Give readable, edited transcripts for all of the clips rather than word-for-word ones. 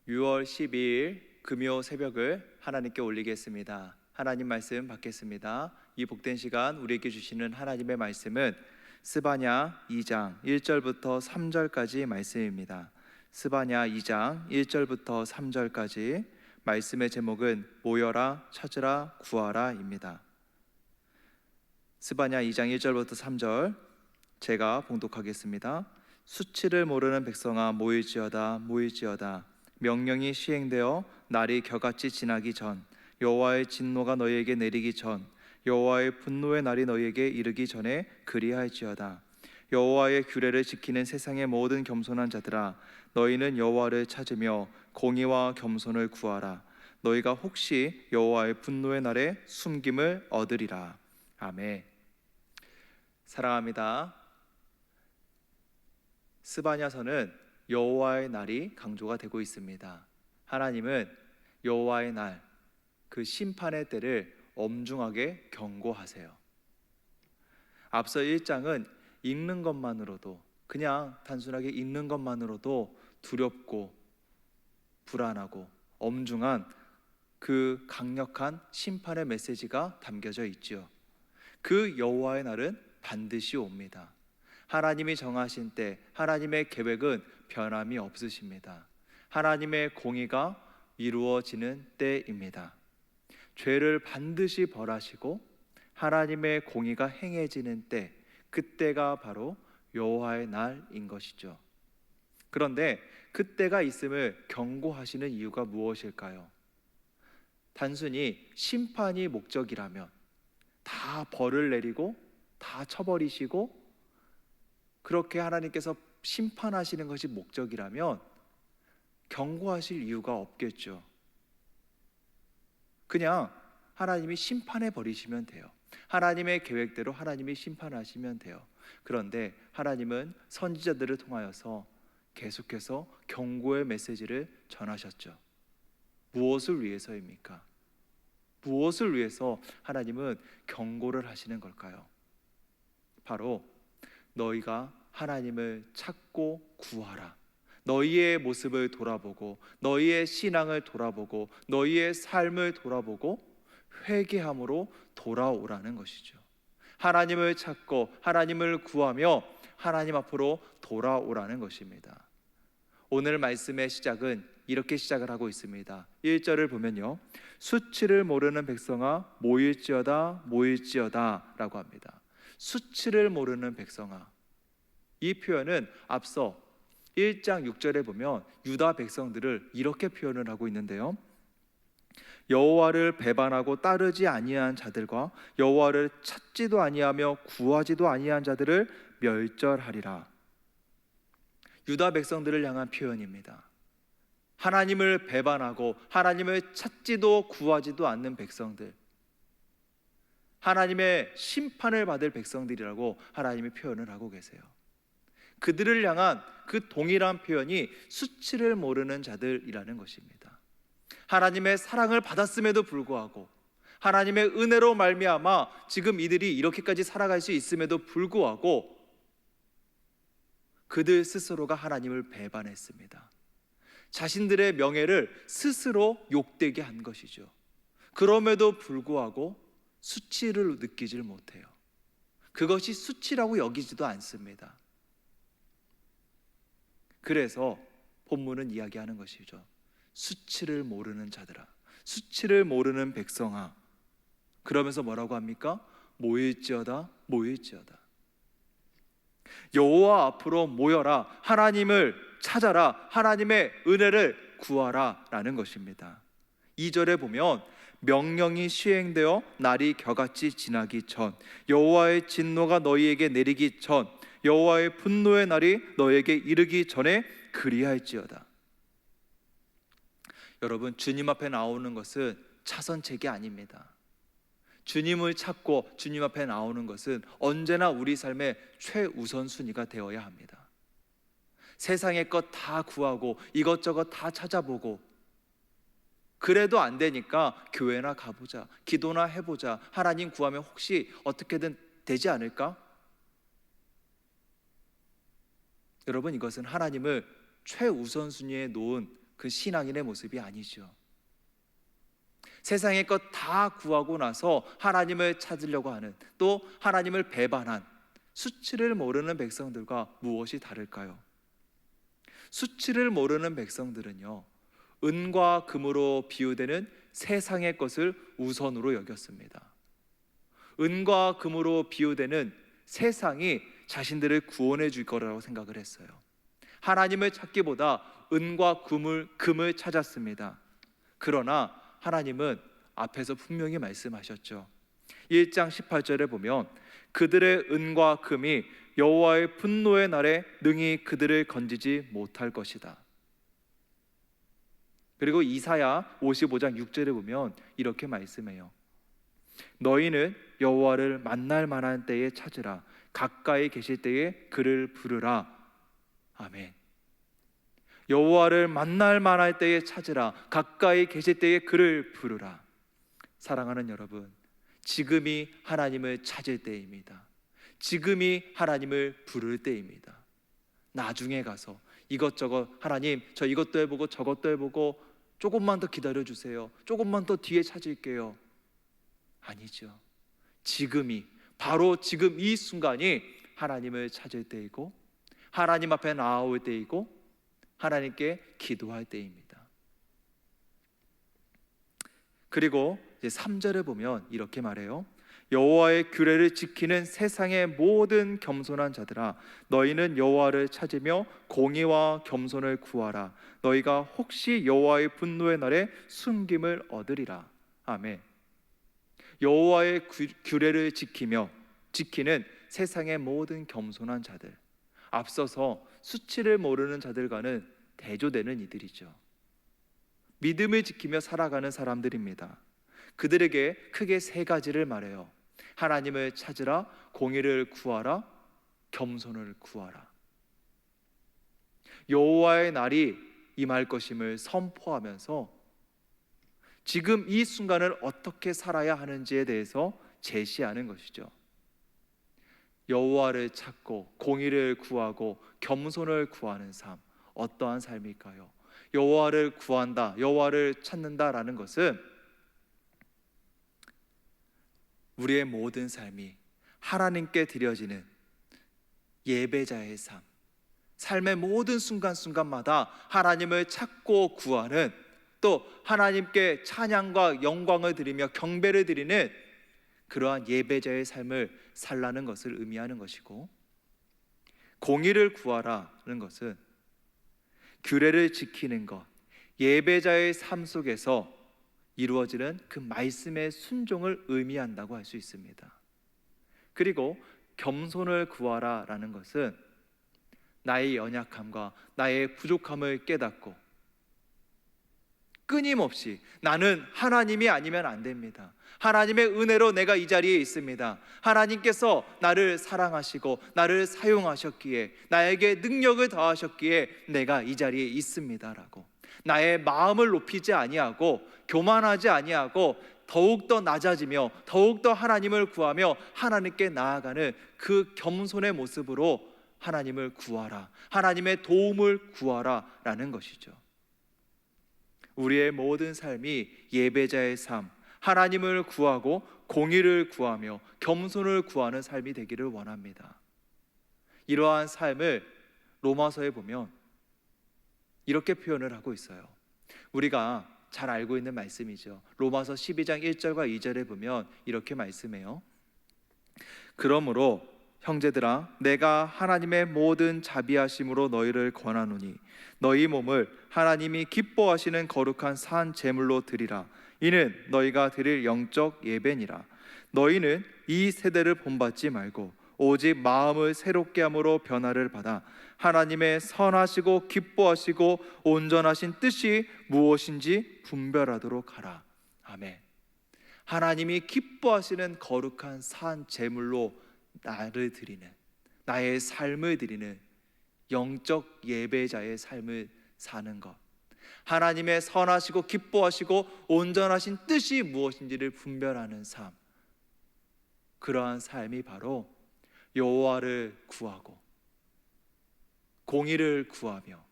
6월 12일 금요 새벽을 하나님께 올리겠습니다. 하나님 말씀 받겠습니다. 이 복된 시간 우리에게 주시는 하나님의 말씀은 스바냐 2장 1절부터 3절까지 말씀입니다. 스바냐 2장 1절부터 3절까지 말씀의 제목은 모여라 찾으라 구하라입니다. 스바냐 2장 1절부터 3절 제가 봉독하겠습니다. 수치를 모르는 백성아 모일지어다 모일지어다. 명령이 시행되어 날이 겨같이 지나기 전, 여호와의 진노가 너희에게 내리기 전, 여호와의 분노의 날이 너희에게 이르기 전에 그리할지어다. 여호와의 규례를 지키는 세상의 모든 겸손한 자들아, 너희는 여호와를 찾으며 공의와 겸손을 구하라. 너희가 혹시 여호와의 분노의 날에 숨김을 얻으리라. 아멘. 사랑합니다. 스바냐서는 여호와의 날이 강조가 되고 있습니다. 하나님은 여호와의 날, 그 심판의 때를 엄중하게 경고하세요. 앞서 1장은 읽는 것만으로도, 그냥 단순하게 읽는 것만으로도 두렵고 불안하고 엄중한 그 강력한 심판의 메시지가 담겨져 있죠. 그 여호와의 날은 반드시 옵니다. 하나님이 정하신 때, 하나님의 계획은 변함이 없으십니다. 하나님의 공의가 이루어지는 때입니다. 죄를 반드시 벌하시고 하나님의 공의가 행해지는 때, 그때가 바로 여호와의 날인 것이죠. 그런데 그때가 있음을 경고하시는 이유가 무엇일까요? 단순히 심판이 목적이라면 다 벌을 내리고 다 쳐버리시고 그렇게 하나님께서 심판하시는 것이 목적이라면 경고하실 이유가 없겠죠. 그냥 하나님이 심판해 버리시면 돼요. 하나님의 계획대로 하나님이 심판하시면 돼요. 그런데 하나님은 선지자들을 통하여서 계속해서 경고의 메시지를 전하셨죠. 무엇을 위해서입니까? 무엇을 위해서 하나님은 경고를 하시는 걸까요? 바로 너희가 하나님을 찾고 구하라. 너희의 모습을 돌아보고 너희의 신앙을 돌아보고 너희의 삶을 돌아보고 회개함으로 돌아오라는 것이죠. 하나님을 찾고 하나님을 구하며 하나님 앞으로 돌아오라는 것입니다. 오늘 말씀의 시작은 이렇게 시작을 하고 있습니다. 1절을 보면요, 수치를 모르는 백성아 모일지어다 모일지어다 라고 합니다. 수치를 모르는 백성아, 이 표현은 앞서 1장 6절에 보면 유다 백성들을 이렇게 표현을 하고 있는데요, 여호와를 배반하고 따르지 아니한 자들과 여호와를 찾지도 아니하며 구하지도 아니한 자들을 멸절하리라. 유다 백성들을 향한 표현입니다. 하나님을 배반하고 하나님을 찾지도 구하지도 않는 백성들, 하나님의 심판을 받을 백성들이라고 하나님이 표현을 하고 계세요. 그들을 향한 그 동일한 표현이 수치를 모르는 자들이라는 것입니다. 하나님의 사랑을 받았음에도 불구하고, 하나님의 은혜로 말미암아 지금 이들이 이렇게까지 살아갈 수 있음에도 불구하고 그들 스스로가 하나님을 배반했습니다. 자신들의 명예를 스스로 욕되게 한 것이죠. 그럼에도 불구하고 수치를 느끼질 못해요. 그것이 수치라고 여기지도 않습니다. 그래서 본문은 이야기하는 것이죠. 수치를 모르는 자들아, 수치를 모르는 백성아. 그러면서 뭐라고 합니까? 모일지어다 모일지어다. 여호와 앞으로 모여라, 하나님을 찾아라, 하나님의 은혜를 구하라 라는 것입니다. 2절에 보면 명령이 시행되어 날이 겨같이 지나기 전, 여호와의 진노가 너희에게 내리기 전, 여호와의 분노의 날이 너희에게 이르기 전에 그리할지어다. 여러분, 주님 앞에 나오는 것은 차선책이 아닙니다. 주님을 찾고 주님 앞에 나오는 것은 언제나 우리 삶의 최우선순위가 되어야 합니다. 세상의 것 다 구하고 이것저것 다 찾아보고 그래도 안 되니까 교회나 가보자, 기도나 해보자, 하나님 구하면 혹시 어떻게든 되지 않을까? 여러분, 이것은 하나님을 최우선순위에 놓은 그 신앙인의 모습이 아니죠. 세상의 것 다 구하고 나서 하나님을 찾으려고 하는, 또 하나님을 배반한 수치를 모르는 백성들과 무엇이 다를까요? 수치를 모르는 백성들은요, 은과 금으로 비유되는 세상의 것을 우선으로 여겼습니다. 은과 금으로 비유되는 세상이 자신들을 구원해 줄 거라고 생각을 했어요. 하나님을 찾기보다 은과 금을 찾았습니다. 그러나 하나님은 앞에서 분명히 말씀하셨죠. 1장 18절에 보면 그들의 은과 금이 여호와의 분노의 날에 능히 그들을 건지지 못할 것이다. 그리고 이사야 55장 6절에 보면 이렇게 말씀해요. 너희는 여호와를 만날 만한 때에 찾으라. 가까이 계실 때에 그를 부르라. 아멘. 여호와를 만날 만할 때에 찾으라. 가까이 계실 때에 그를 부르라. 사랑하는 여러분, 지금이 하나님을 찾을 때입니다. 지금이 하나님을 부를 때입니다. 나중에 가서 이것저것, 하나님 저 이것도 해보고 저것도 해보고 조금만 더 기다려주세요, 조금만 더 뒤에 찾을게요. 아니죠. 지금이, 바로 지금 이 순간이 하나님을 찾을 때이고, 하나님 앞에 나아올 때이고, 하나님께 기도할 때입니다. 그리고 이제 3절에 보면 이렇게 말해요. 여호와의 규례를 지키는 세상의 모든 겸손한 자들아, 너희는 여호와를 찾으며 공의와 겸손을 구하라. 너희가 혹시 여호와의 분노의 날에 숨김을 얻으리라. 아멘. 여호와의 규례를 지키는 세상의 모든 겸손한 자들, 앞서서 수치를 모르는 자들과는 대조되는 이들이죠. 믿음을 지키며 살아가는 사람들입니다. 그들에게 크게 세 가지를 말해요. 하나님을 찾으라, 공의를 구하라, 겸손을 구하라. 여호와의 날이 임할 것임을 선포하면서 지금 이 순간을 어떻게 살아야 하는지에 대해서 제시하는 것이죠. 여호와를 찾고 공의를 구하고 겸손을 구하는 삶, 어떠한 삶일까요? 여호와를 구한다, 여호와를 찾는다라는 것은 우리의 모든 삶이 하나님께 드려지는 예배자의 삶, 삶의 모든 순간순간마다 하나님을 찾고 구하는, 또 하나님께 찬양과 영광을 드리며 경배를 드리는 그러한 예배자의 삶을 살라는 것을 의미하는 것이고, 공의를 구하라는 것은 규례를 지키는 것, 예배자의 삶 속에서 이루어지는 그 말씀의 순종을 의미한다고 할 수 있습니다. 그리고 겸손을 구하라라는 것은 나의 연약함과 나의 부족함을 깨닫고 끊임없이 나는 하나님이 아니면 안 됩니다. 하나님의 은혜로 내가 이 자리에 있습니다. 하나님께서 나를 사랑하시고 나를 사용하셨기에, 나에게 능력을 더하셨기에 내가 이 자리에 있습니다라고, 나의 마음을 높이지 아니하고 교만하지 아니하고 더욱더 낮아지며 더욱더 하나님을 구하며 하나님께 나아가는 그 겸손의 모습으로 하나님을 구하라, 하나님의 도움을 구하라 라는 것이죠. 우리의 모든 삶이 예배자의 삶, 하나님을 구하고 공의를 구하며 겸손을 구하는 삶이 되기를 원합니다. 이러한 삶을 로마서에 보면 이렇게 표현을 하고 있어요. 우리가 잘 알고 있는 말씀이죠. 로마서 12장 1절과 2절에 보면 이렇게 말씀해요. 그러므로 형제들아, 내가 하나님의 모든 자비하심으로 너희를 권하노니 너희 몸을 하나님이 기뻐하시는 거룩한 산 제물로 드리라. 이는 너희가 드릴 영적 예배니라. 너희는 이 세대를 본받지 말고 오직 마음을 새롭게 함으로 변화를 받아 하나님의 선하시고 기뻐하시고 온전하신 뜻이 무엇인지 분별하도록 하라. 아멘. 하나님이 기뻐하시는 거룩한 산 제물로 나를 드리는, 나의 삶을 드리는 영적 예배자의 삶을 사는 것, 하나님의 선하시고 기뻐하시고 온전하신 뜻이 무엇인지를 분별하는 삶, 그러한 삶이 바로 여호와를 구하고 공의를 구하며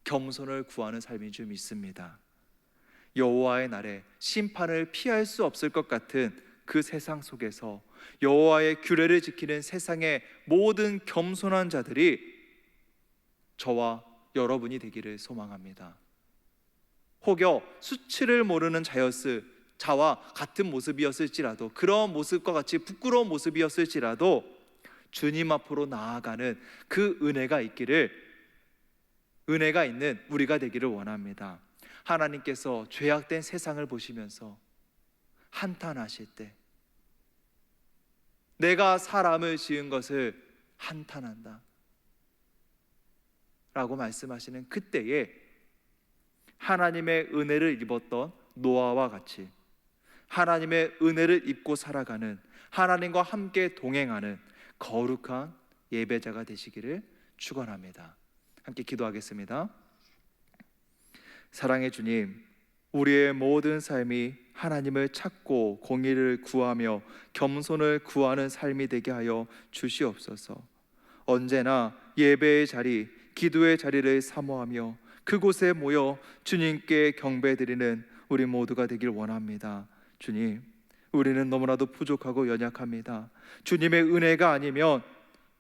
겸손을 구하는 삶인 줄 믿습니다. 여호와의 날에 심판을 피할 수 없을 것 같은 그 세상 속에서 여호와의 규례를 지키는 세상의 모든 겸손한 자들이 저와 여러분이 되기를 소망합니다. 혹여 수치를 모르는 자와 같은 모습이었을지라도, 그런 모습과 같이 부끄러운 모습이었을지라도 주님 앞으로 나아가는 그 은혜가 있는 우리가 되기를 원합니다. 하나님께서 죄악된 세상을 보시면서 한탄하실 때, 내가 사람을 지은 것을 한탄한다 라고 말씀하시는 그때에 하나님의 은혜를 입었던 노아와 같이 하나님의 은혜를 입고 살아가는, 하나님과 함께 동행하는 거룩한 예배자가 되시기를 축원합니다. 함께 기도하겠습니다. 사랑의 주님, 우리의 모든 삶이 하나님을 찾고 공의를 구하며 겸손을 구하는 삶이 되게 하여 주시옵소서. 언제나 예배의 자리, 기도의 자리를 사모하며 그곳에 모여 주님께 경배드리는 우리 모두가 되길 원합니다. 주님, 우리는 너무나도 부족하고 연약합니다. 주님의 은혜가 아니면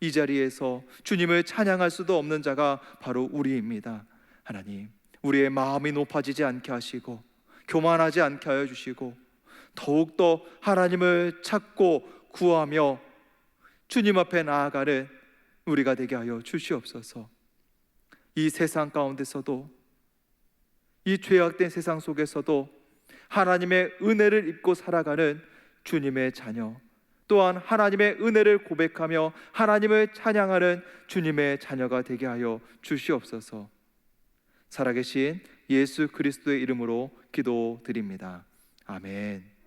이 자리에서 주님을 찬양할 수도 없는 자가 바로 우리입니다. 하나님, 우리의 마음이 높아지지 않게 하시고 교만하지 않게 하여 주시고 더욱더 하나님을 찾고 구하며 주님 앞에 나아가는 우리가 되게 하여 주시옵소서. 이 세상 가운데서도, 이 죄악된 세상 속에서도 하나님의 은혜를 입고 살아가는 주님의 자녀, 또한 하나님의 은혜를 고백하며 하나님을 찬양하는 주님의 자녀가 되게 하여 주시옵소서. 살아계신 예수 그리스도의 이름으로 기도드립니다. 아멘.